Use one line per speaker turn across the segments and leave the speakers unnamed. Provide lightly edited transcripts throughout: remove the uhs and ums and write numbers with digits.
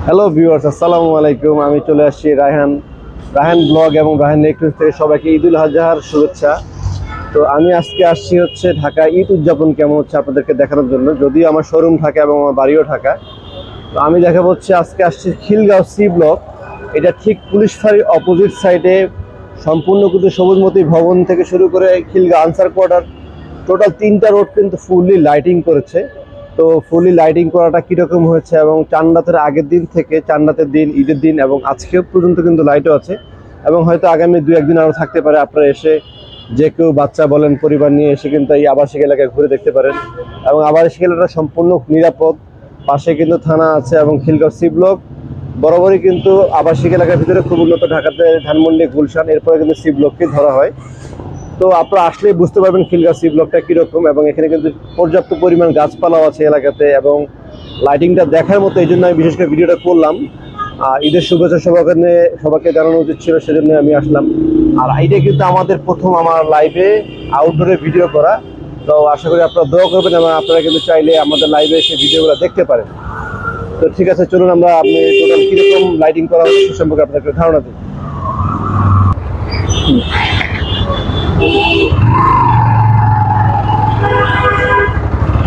Hello viewers, আসসালামু আলাইকুম। আমি চলে আসছি রায়হান ব্লগ এবং রায়হান নেটওয়ার্ক থেকে সবাইকে ঈদুল আজহার শুভেচ্ছা। তো আমি আজকে আসছি হচ্ছে ঢাকা ঈদ উদযাপন কেমন হচ্ছে আপনাদেরকে দেখানোর জন্য। যদিও আমার শোরুম ঢাকা এবং আমার বাড়িও ঢাকা। তো আমি দেখাবো হচ্ছে আজকে আসছি খিলগাঁও সি ব্লক। এটা ঠিক পুলিশ ফাঁড়ির অপোজিট সাইডে সম্পূর্ণ কিন্তু সবুজমতি ভবন থেকে শুরু করে খিলগাঁও আনসার কোয়ার্টার টোটাল 3টা রোড কিন্তু ফুললি লাইটিং করেছে। তো ফুললি লাইটিং করাটা কীরকম হয়েছে এবং চাঁদরাতের আগের দিন থেকে চাঁদরাতের দিন, ঈদের দিন এবং আজকেও পর্যন্ত কিন্তু লাইটও আছে এবং হয়তো আগামী 2-1 দিন আরও থাকতে পারে। আপনারা এসে যে কেউ বাচ্চা বলেন পরিবার নিয়ে এসে কিন্তু এই আবাসিক এলাকায় ঘুরে দেখতে পারেন এবং আবাসিক এলাকাটা সম্পূর্ণ নিরাপদ। পাশে কিন্তু থানা আছে এবং খিলগাঁও সি ব্লক বরাবরই কিন্তু আবাসিক এলাকার ভিতরে খুব উন্নত। ঢাকাতে ধানমন্ডি, গুলশান, এরপরে কিন্তু সি ব্লককে ধরা হয়। তো আপনারা আসলেই বুঝতে পারবেন খিলগাঁও সি ব্লকটা কীরকম এবং এখানে কিন্তু পর্যাপ্ত পরিমাণ গাছপালাও আছে এলাকাতে এবং লাইটিংটা দেখার মতো। এই জন্য আমি বিশেষ করে ভিডিওটা করলাম। ঈদের শুভেচ্ছা সবাইকে জানানো উচিত ছিল, সেজন্য আমি আসলাম। আর এইটা কিন্তু আমাদের প্রথম আমার লাইভে আউটডোরে ভিডিও করা। তো আশা করি আপনারা দোয়া করবেন এবং আপনারা কিন্তু চাইলে আমাদের লাইভে এসে ভিডিওগুলো দেখতে পারেন। তো ঠিক আছে, চলুন আমরা আপনি টোটাল কীরকম লাইটিং করা হচ্ছে সে সম্পর্কে আপনাকে ধারণা দিই।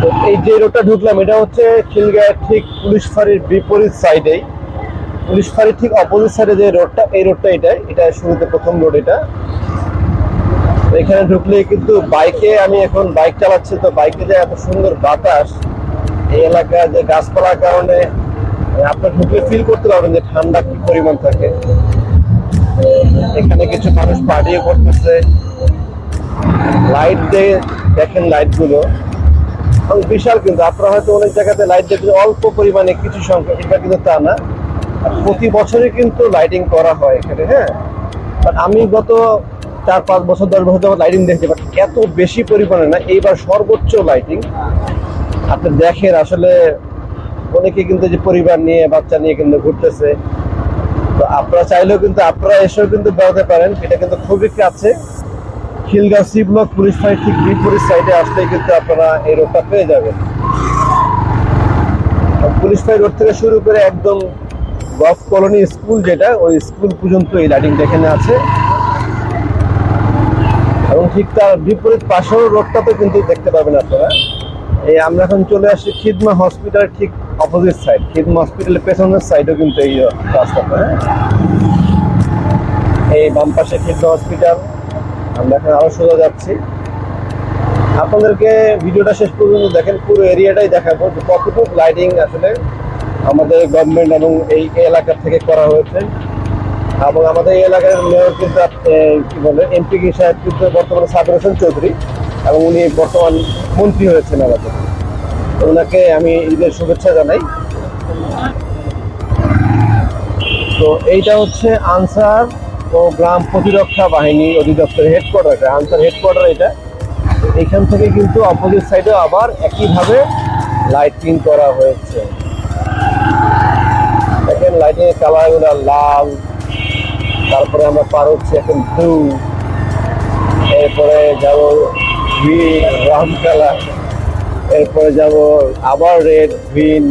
তো এই যে রোডটা ঢুকলাম এটা হচ্ছে খিলগাঁও ঠিক পুলিশ ফাঁড়ির বিপরীত সাইডেই, পুলিশ ফাঁড়ির ঠিক অপোজিট সাইডে যে রোডটা, এই রোডটা এটা শুরুতে প্রথম রোড। এটা এখানে ঢুকলে কিন্তু বাইকে, আমি এখন বাইক চালাচ্ছি, তো বাইকে যে এত সুন্দর বাতাস, এই এলাকায় যে গাছপালার কারণে আপনার ঢুকলে ফিল করতে পারবেন যে ঠান্ডা কি পরিমাণ থাকে। এখানে কিছু মানুষ পার্টিও করতেছে, লাইট দিয়ে দেখেন লাইটগুলো বিশাল। কিন্তু আপনারা হয়তো অনেক জায়গাতে লাইট দেখলে অল্প পরিমাণে কিছু সংখ্যা, এটা কিন্তু তা না, প্রতি বছরই কিন্তু লাইটিং করা হয় এখানে। হ্যাঁ, বাট আমি গত 4-5 বছর 10 বছর যাবত লাইটিং দেখছি, বাট এত বেশি পরিমাণে না। এইবার সর্বোচ্চ লাইটিং আপনি দেখেন। আসলে অনেকে কিন্তু যে পরিবার নিয়ে বাচ্চা নিয়ে কিন্তু ঘুরতেছে। তো আপনারা চাইলেও কিন্তু আপনারা এসেও কিন্তু বেড়াতে পারেন। এটা কিন্তু খুবই কাছে, খিলগাঁও সি ব্লক পুলিশ ফাঁড়ি ঠিক বিপরীত সাইডে আসলেই কিন্তু আপনারা এই রোডটা পেয়ে যাবেন। পুলিশ ফাঁড়ি রোড থেকে শুরু করে একদম গভ কলোনি স্কুল, যেটা ওই স্কুল পর্যন্ত এই লাইটিংটা এখানে আছে এবং ঠিক তার বিপরীত পাশেও রোডটাতে কিন্তু দেখতে পাবেন আপনারা। এই আমরা এখন চলে আসি খিদমা হসপিটালের ঠিক অপোজিট সাইড। খিদমা হসপিটালের পেছনের সাইডেও কিন্তু এই রাস্তাটা। এই বাম পাশে খিদমা হসপিটাল। আমরা এখন আরো সোজা যাচ্ছি। আপনাদেরকে ভিডিওটা শেষ পর্যন্ত দেখেন, পুরো এরিয়াটাই দেখাবো যে কতটুকু লাইটিং আসলে আমাদের গভর্নমেন্ট এবং এই এলাকা থেকে করা হয়েছে। এবং আমাদের এই এলাকার মেয়র কিন্তু কি বলে এমপি সাহেব কিন্তু বর্তমানে সাবির হোসেন চৌধুরী এবং উনি বর্তমান মন্ত্রী হয়েছেন আমাদের। ওনাকে আমি ঈদের শুভেচ্ছা জানাই। তো এইটা হচ্ছে আনসার ও গ্রাম প্রতিরক্ষা বাহিনী অধিদপ্তরের হেডকোয়ার্টার, আনসার হেডকোয়ার্টার এটা। এখান থেকে কিন্তু অপোজিট সাইডে আবার একইভাবে লাইটিং করা হয়েছে। দেখেন লাইটিং এর কালারগুলো লাল, তারপরে আমরা পার হচ্ছি এখন ব্লু, এরপরে যাবো গ্রিন রাম কালার, এরপরে যাব আবার রেড গ্রিন,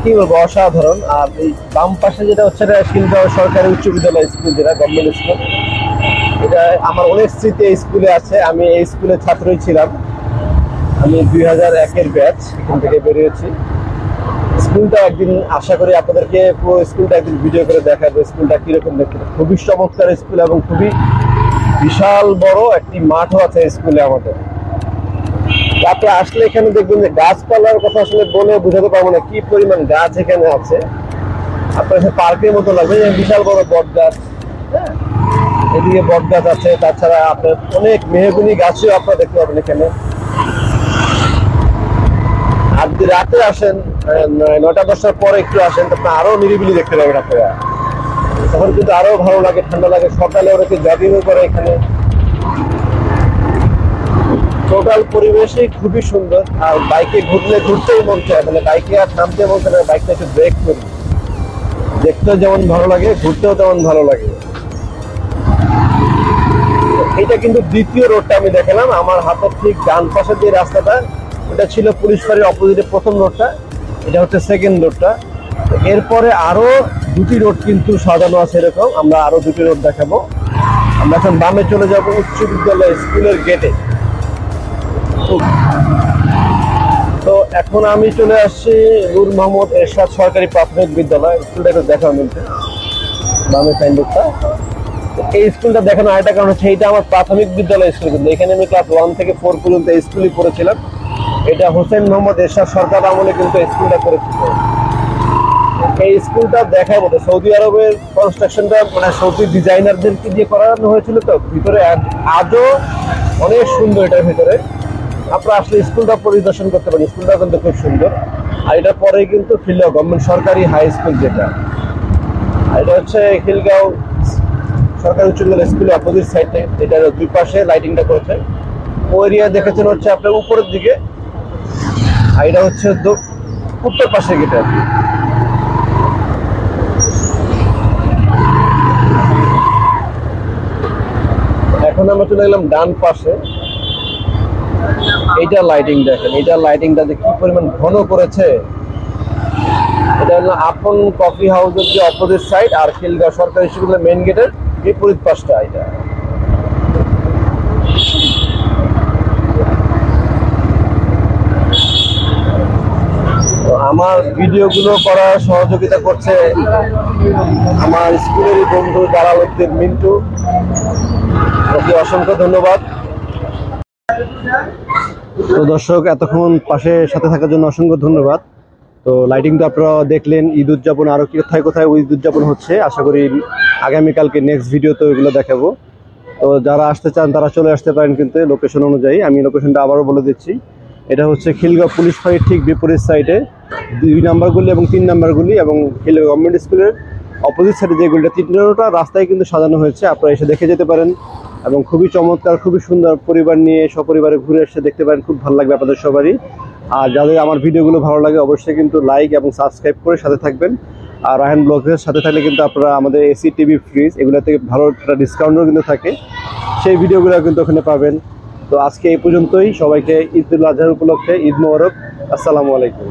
কি বলবো অসাধারণ। আর এই বাম পাশে যেটা হচ্ছে খিলগাঁও সরকারি উচ্চ বিদ্যালয় স্কুল, যেটা গভর্নমেন্ট স্কুল, এটা আমার অনেক স্মৃতি এই স্কুলে আছে। আমি এই স্কুলের ছাত্রই ছিলাম। আমি 2001-এর ব্যাচ, এখান থেকে বেরিয়েছি। স্কুলটা একদিন আশা করি আপনাদেরকে পুরো স্কুলটা একদিন ভিডিও করে দেখাবো স্কুলটা কিরকম দেখতে। খুবই চমৎকার স্কুল এবং খুবই বিশাল বড় একটি মাঠও আছে স্কুলে আমাদের। আপনারা আসলে এখানে দেখবেন যে গাছপালার কথা আসলে বলে বোঝাতে পারবো না কি পরিমাণ গাছ এখানে আছে। আপনার পার্কের মতো লাগবে, বিশাল বড় বট গাছ। হ্যাঁ, এদিকে বট গাছ আছে, তাছাড়া আপনার অনেক মেহগনি গাছও আপনারা দেখতে পাবেন এখানে। আর যদি রাতে আসেন 9টা-10টার পরে একটু আসেন, তখন আরো নিরিবিলি দেখতে পাবেন আপনারা। তখন কিন্তু আরো ভালো লাগে, ঠান্ডা লাগে। সকালে অনেকে জগিংও করে এখানে। টোটাল পরিবেশই খুবই সুন্দর। আর বাইকে ঘুরতেই মন চায়, মানে বাইকে আর থামতে বলতে না, বাইকটা একটু ব্রেক করি। দেখতেও যেমন ভালো লাগে, ঘুরতেও তেমন ভালো লাগে। এটা কিন্তু দ্বিতীয় রোডটা আমি দেখালাম। আমার হাতের ঠিক ডান পাশের যে রাস্তাটা, এটা ছিল পুলিশ ফাঁড়ির অপোজিটে প্রথম রোডটা, এটা হচ্ছে সেকেন্ড রোডটা। এরপরে আরো দুটি রোড কিন্তু সাজানো আছে এরকম, আমরা আরো দুটি রোড দেখাবো। আমরা এখন বামে চলে যাব উচ্চ বিদ্যালয় স্কুলের গেটে। তো এখন আমি চলে আসছি নূর মোহাম্মদ এরশাদ সরকারি প্রাথমিক বিদ্যালয়। স্কুলটা একটু দেখানো মিলছে বামে সাইনবোর্ডটা। এই স্কুলটা দেখানো আরেকটা কারণ হচ্ছে এইটা আমার প্রাথমিক বিদ্যালয় স্কুল, কিন্তু এখানে আমি ক্লাস 1 থেকে 4 পর্যন্ত এই স্কুলই পড়েছিলাম। এটা হোসেন মোহাম্মদ এরশাদ সরকার আমলে কিন্তু এই স্কুলটা করেছিল। এই স্কুলটা দেখার মতো, সৌদি আরবের কনস্ট্রাকশনটা মানে সৌদি ডিজাইনারদেরকে দিয়ে করানো হয়েছিল, তো ভিতরে আজও অনেক সুন্দর। এটার ভিতরে আপনারা আসলে স্কুলটা পরিদর্শন করতে পারেন, স্কুলটা কিন্তু খুব সুন্দর। আর এটা পরে কিন্তু খিলগাঁও গভর্নমেন্ট সরকারি হাই স্কুল, যেটা এটা হচ্ছে খিলগাঁও সরকারি উচ্চ বিদ্যালয় স্কুলের অপোজিট সাইডে। এটার দুই পাশে লাইটিংটা করেছে। ওই এরিয়া দেখেছেন হচ্ছে আপনার উপরের দিকে, আর এটা হচ্ছে উত্তর পাশে গেটে আর কি। এখন আমরা চলে গেলাম ডান পাশে। এইটা লাইটিং দেখেন, এইটা লাইটিংটা কি পরিমাণ ঘন করেছে। এটা হলো আপন কফি হাউসের যে অপোজিট সাইড, আর খিলগাঁও সরকারি স্কুলের মেইন গেটের বিপরীত পাশটা এটা। আমার ভিডিওগুলো করার সহযোগিতা করছে আমার স্কুলেরই বন্ধু জালালউদ্দিন মিন্টু, ওকে অসংখ্য ধন্যবাদ। তো দর্শক, এতক্ষণ পাশে সাথে থাকার জন্য অসংখ্য ধন্যবাদ। তো লাইটিং তো আপনারা দেখলেন। ঈদ উদযাপন আরো কোথায় কোথায় ঈদ উদযাপন হচ্ছে, আশা করি আগামীকালকে নেক্সট ভিডিওতে ওইগুলো দেখাবো। তো যারা আসতে চান তারা চলে আসতে পারেন, কিন্তু লোকেশন অনুযায়ী। আমি লোকেশনটা আবারও বলে দিচ্ছি, এটা হচ্ছে খিলগাঁও পুলিশ ফাঁড়ির ঠিক বিপরীত সাইডে 2 নাম্বারগুলি এবং 3 নাম্বারগুলি, এবং খিলগাঁও গভর্নমেন্ট স্কুলের অপোজিট সাইডে যেগুলিটা 3টা রাস্তায় কিন্তু সাজানো হয়েছে। আপনারা এসে দেখে যেতে পারেন, এবং খুবই চমৎকার, খুবই সুন্দর। পরিবার নিয়ে সপরিবারে ঘুরে এসে দেখতে পারেন, খুব ভালো লাগবে আপনাদের সবারই। আর যাদের আমার ভিডিওগুলো ভালো লাগে অবশ্যই কিন্তু লাইক এবং সাবস্ক্রাইব করে সাথে থাকবেন। আর রায়হান ব্লগের সাথে থাকলে কিন্তু আপনারা আমাদের এসি, টিভি, ফ্রিজ এগুলো থেকে ভালো একটা ডিসকাউন্টও কিন্তু থাকে, সেই ভিডিওগুলো কিন্তু ওখানে পাবেন। তো আজকে এই পর্যন্তই। সবাইকে ঈদ উল আজহার উপলক্ষে ঈদ মোবারক। আসসালামু আলাইকুম।